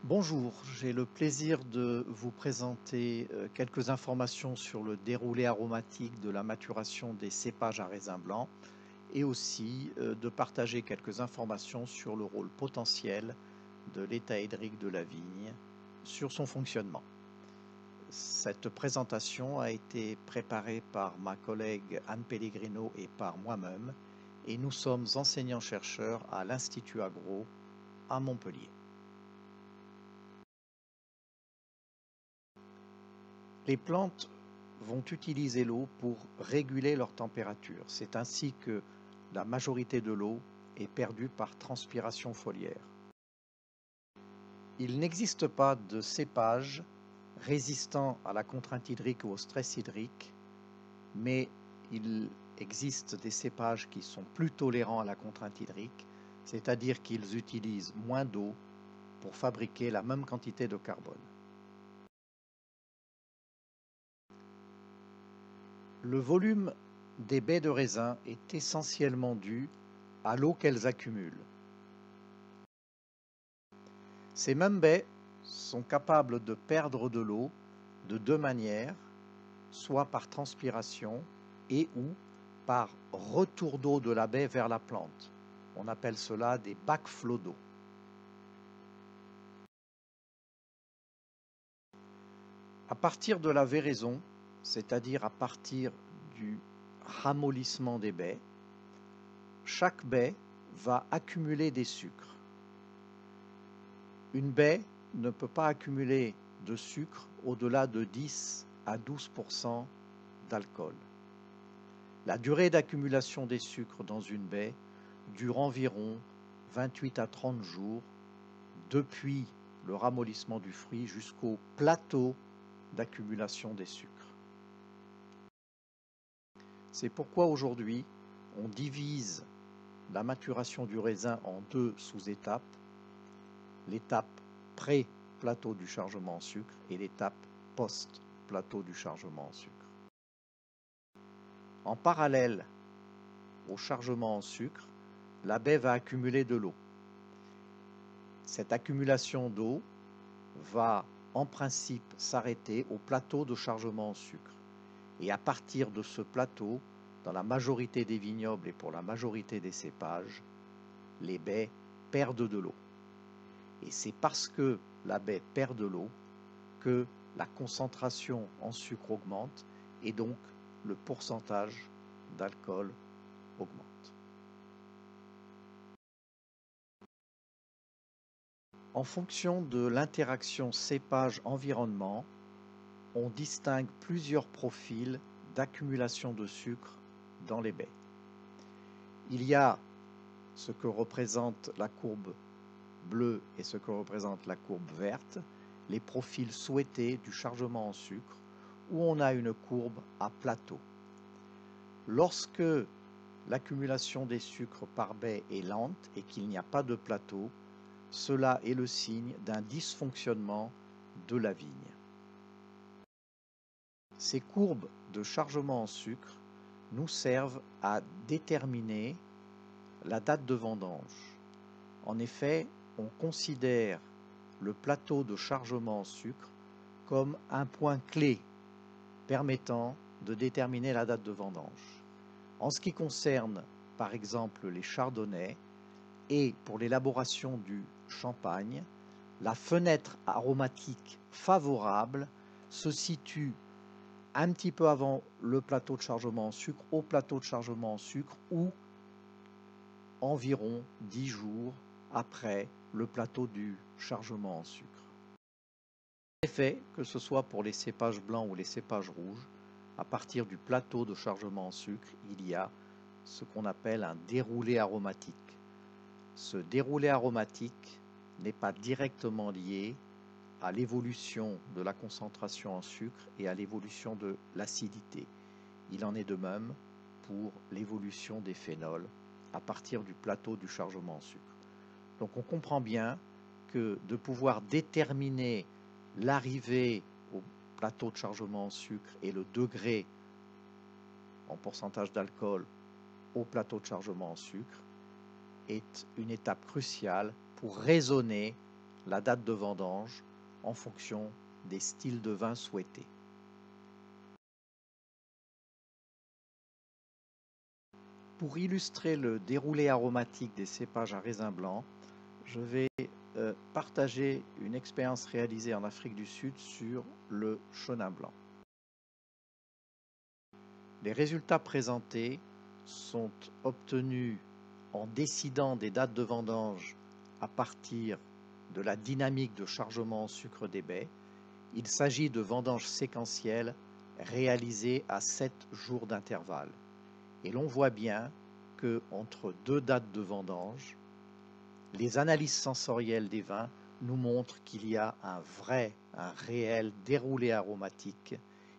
Bonjour, j'ai le plaisir de vous présenter quelques informations sur le déroulé aromatique de la maturation des cépages à raisin blanc et aussi de partager quelques informations sur le rôle potentiel de l'état hydrique de la vigne sur son fonctionnement. Cette présentation a été préparée par ma collègue Anne Pellegrino et par moi-même et nous sommes enseignants-chercheurs à l'Institut Agro à Montpellier. Les plantes vont utiliser l'eau pour réguler leur température. C'est ainsi que la majorité de l'eau est perdue par transpiration foliaire. Il n'existe pas de cépage résistant à la contrainte hydrique ou au stress hydrique, mais il existe des cépages qui sont plus tolérants à la contrainte hydrique, c'est-à-dire qu'ils utilisent moins d'eau pour fabriquer la même quantité de carbone. Le volume des baies de raisin est essentiellement dû à l'eau qu'elles accumulent. Ces mêmes baies sont capables de perdre de l'eau de deux manières, soit par transpiration et ou par retour d'eau de la baie vers la plante. On appelle cela des backflows d'eau. À partir de la véraison, c'est-à-dire à partir du ramollissement des baies, chaque baie va accumuler des sucres. Une baie ne peut pas accumuler de sucre au-delà de 10 à 12% d'alcool. La durée d'accumulation des sucres dans une baie dure environ 28 à 30 jours depuis le ramollissement du fruit jusqu'au plateau d'accumulation des sucres. C'est pourquoi aujourd'hui, on divise la maturation du raisin en deux sous-étapes, l'étape pré-plateau du chargement en sucre et l'étape post-plateau du chargement en sucre. En parallèle au chargement en sucre, la baie va accumuler de l'eau. Cette accumulation d'eau va en principe s'arrêter au plateau de chargement en sucre. Et à partir de ce plateau, dans la majorité des vignobles et pour la majorité des cépages, les baies perdent de l'eau. Et c'est parce que la baie perd de l'eau que la concentration en sucre augmente et donc le pourcentage d'alcool augmente. En fonction de l'interaction cépage-environnement, on distingue plusieurs profils d'accumulation de sucre dans les baies. Il y a ce que représente la courbe bleue et ce que représente la courbe verte, les profils souhaités du chargement en sucre, où on a une courbe à plateau. Lorsque l'accumulation des sucres par baie est lente et qu'il n'y a pas de plateau, cela est le signe d'un dysfonctionnement de la vigne. Ces courbes de chargement en sucre nous servent à déterminer la date de vendange. En effet, on considère le plateau de chargement en sucre comme un point clé permettant de déterminer la date de vendange. En ce qui concerne par exemple les chardonnays et pour l'élaboration du champagne, la fenêtre aromatique favorable se situe un petit peu avant le plateau de chargement en sucre, au plateau de chargement en sucre ou environ 10 jours après le plateau du chargement en sucre. En effet, que ce soit pour les cépages blancs ou les cépages rouges, à partir du plateau de chargement en sucre, il y a ce qu'on appelle un déroulé aromatique. Ce déroulé aromatique n'est pas directement lié à l'évolution de la concentration en sucre et à l'évolution de l'acidité. Il en est de même pour l'évolution des phénols à partir du plateau du chargement en sucre. Donc on comprend bien que de pouvoir déterminer l'arrivée au plateau de chargement en sucre et le degré en pourcentage d'alcool au plateau de chargement en sucre est une étape cruciale pour raisonner la date de vendange en fonction des styles de vin souhaités. Pour illustrer le déroulé aromatique des cépages à raisin blanc, je vais partager une expérience réalisée en Afrique du Sud sur le chenin blanc. Les résultats présentés sont obtenus en décidant des dates de vendange à partir de la dynamique de chargement en sucre des baies. Il s'agit de vendanges séquentielles réalisées à 7 jours d'intervalle. Et l'on voit bien que entre deux dates de vendange, les analyses sensorielles des vins nous montrent qu'il y a un réel déroulé aromatique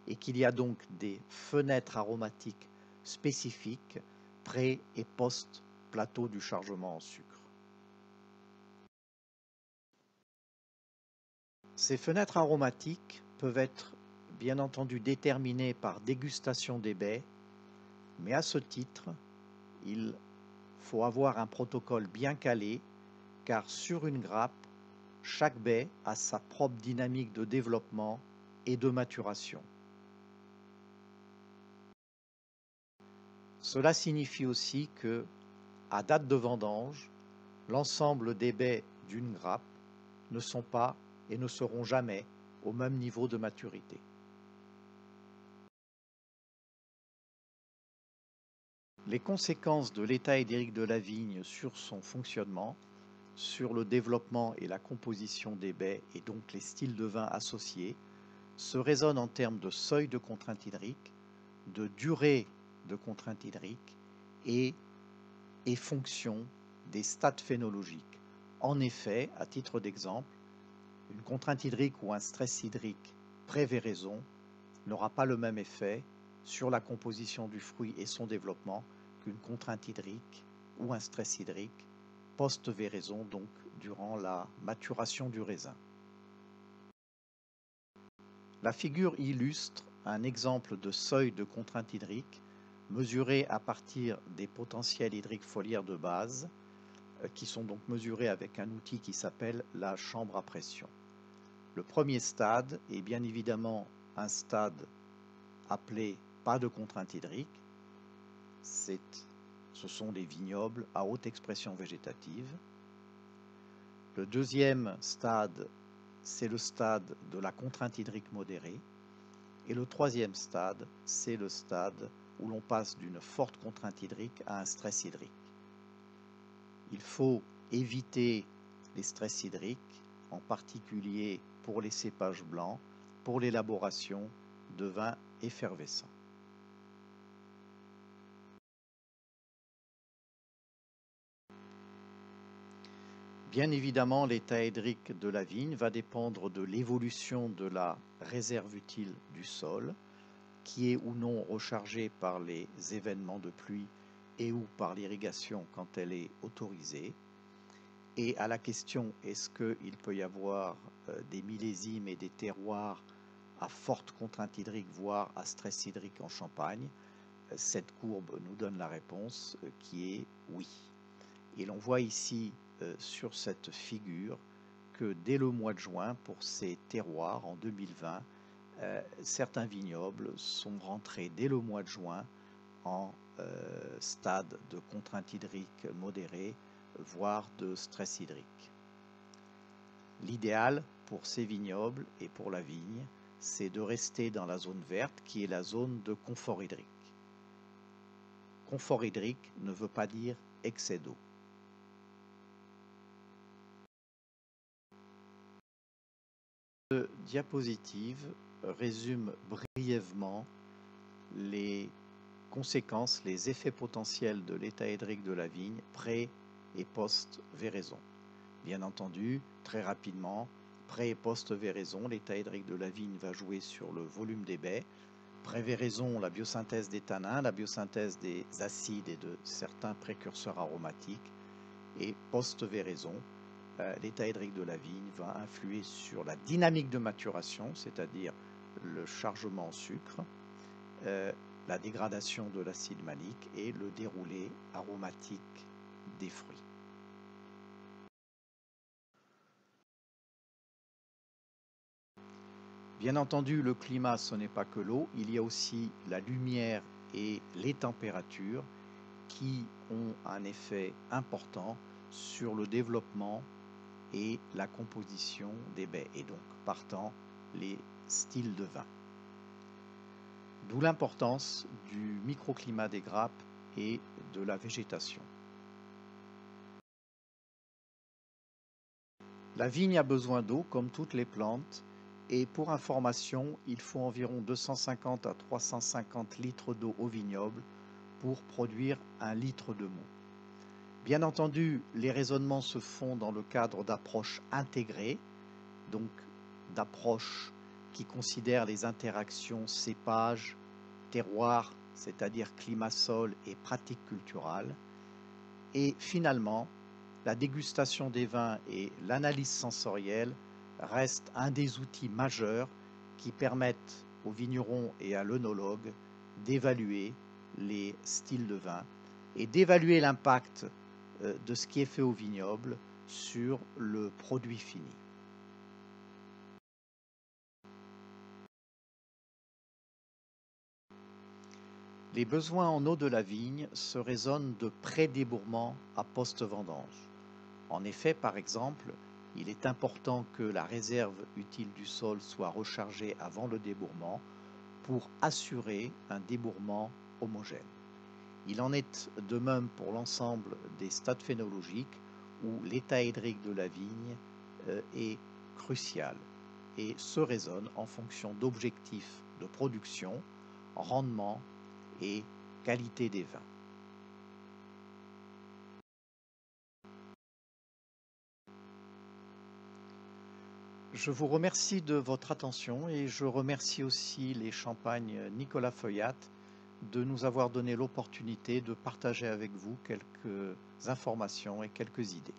et qu'il y a donc des fenêtres aromatiques spécifiques pré- et post-plateau du chargement en sucre. Ces fenêtres aromatiques peuvent être bien entendu déterminées par dégustation des baies, mais à ce titre, il faut avoir un protocole bien calé, car sur une grappe, chaque baie a sa propre dynamique de développement et de maturation. Cela signifie aussi que, à date de vendange, l'ensemble des baies d'une grappe ne sont pas et ne seront jamais au même niveau de maturité. Les conséquences de l'état hydrique de la vigne sur son fonctionnement, sur le développement et la composition des baies et donc les styles de vin associés, se raisonnent en termes de seuil de contrainte hydrique, de durée de contrainte hydrique et fonction des stades phénologiques. En effet, à titre d'exemple, une contrainte hydrique ou un stress hydrique pré-véraison n'aura pas le même effet sur la composition du fruit et son développement qu'une contrainte hydrique ou un stress hydrique post-véraison, donc durant la maturation du raisin. La figure illustre un exemple de seuil de contrainte hydrique mesuré à partir des potentiels hydriques foliaires de base, qui sont donc mesurés avec un outil qui s'appelle la chambre à pression. Le premier stade est bien évidemment un stade appelé pas de contrainte hydrique. Ce sont des vignobles à haute expression végétative. Le deuxième stade, c'est le stade de la contrainte hydrique modérée. Et le troisième stade, c'est le stade où l'on passe d'une forte contrainte hydrique à un stress hydrique. Il faut éviter les stress hydriques, en particulier pour les cépages blancs, pour l'élaboration de vins effervescents. Bien évidemment, l'état hydrique de la vigne va dépendre de l'évolution de la réserve utile du sol, qui est ou non rechargée par les événements de pluie et ou par l'irrigation quand elle est autorisée. Et à la question est-ce qu'il peut y avoir des millésimes et des terroirs à forte contrainte hydrique, voire à stress hydrique en Champagne, cette courbe nous donne la réponse qui est oui. Et l'on voit ici sur cette figure que dès le mois de juin, pour ces terroirs en 2020, certains vignobles sont rentrés dès le mois de juin en stade de contrainte hydrique modérée, voire de stress hydrique. L'idéal pour ces vignobles et pour la vigne, c'est de rester dans la zone verte qui est la zone de confort hydrique. Confort hydrique ne veut pas dire excès d'eau. Cette diapositive résume brièvement les conséquences, les effets potentiels de l'état hydrique de la vigne pré- et post-véraison. Bien entendu, très rapidement, pré- et post-véraison, l'état hydrique de la vigne va jouer sur le volume des baies. Pré-véraison, la biosynthèse des tanins, la biosynthèse des acides et de certains précurseurs aromatiques. Et post-véraison, l'état hydrique de la vigne va influer sur la dynamique de maturation, c'est-à-dire le chargement en sucre, la dégradation de l'acide malique et le déroulé aromatique des fruits. Bien entendu, le climat, ce n'est pas que l'eau, il y a aussi la lumière et les températures qui ont un effet important sur le développement et la composition des baies, et donc partant les styles de vin. D'où l'importance du microclimat des grappes et de la végétation. La vigne a besoin d'eau comme toutes les plantes, et pour information, il faut environ 250 à 350 litres d'eau au vignoble pour produire 1 litre de mou. Bien entendu, les raisonnements se font dans le cadre d'approches intégrées, donc d'approches qui considèrent les interactions cépage, terroir, c'est-à-dire climat-sol et pratiques culturales. Et finalement, la dégustation des vins et l'analyse sensorielle restent un des outils majeurs qui permettent aux vignerons et à l'œnologue d'évaluer les styles de vin et d'évaluer l'impact de ce qui est fait au vignoble sur le produit fini. Les besoins en eau de la vigne se raisonnent de pré-débourrement à post-vendange. En effet, par exemple, il est important que la réserve utile du sol soit rechargée avant le débourrement pour assurer un débourrement homogène. Il en est de même pour l'ensemble des stades phénologiques où l'état hydrique de la vigne est crucial et se raisonne en fonction d'objectifs de production, rendement et qualité des vins. Je vous remercie de votre attention et je remercie aussi les champagnes Nicolas Feuillat de nous avoir donné l'opportunité de partager avec vous quelques informations et quelques idées.